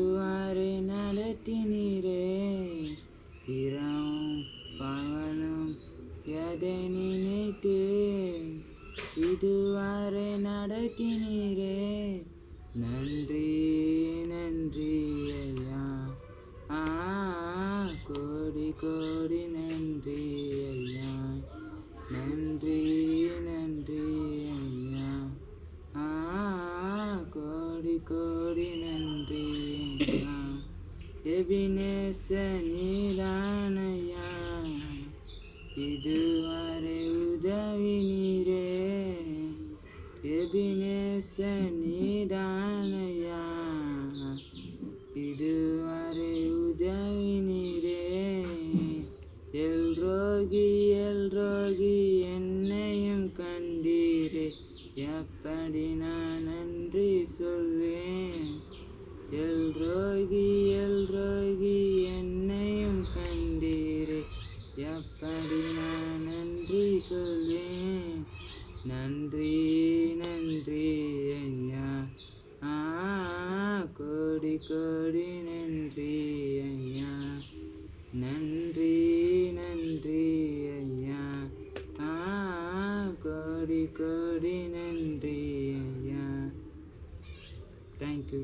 இதுவரை நடத்தினீரே இரவும் பகலும் எதை நினைத்து இதுவரை நடத்தினீரே நன்றி நன்றி ஐயா கோடி கோடி நன்றி ஐயா நன்றி நன்றி ஐயா கோடி கோடி நன்றி ஐயா எபினேச நீரானையா இதுவரை உதவி நீரே எபினேச நீரானையா இதுவரை உதவி நீரே எல்ரோகி என்னையும் கண்டீரே எப்படி நான் நன்றி சொல்வேன் எல்ரோகி என்னையும் கண்டீரே எப்படி நான் நன்றி சொல்வேன் நன்றி நன்றி ஐயா கோடி கோடி நன்றி ஐயா நன்றி நன்றி ஐயா கோடி கோடி நன்றி ஐயா தேங்க்யூ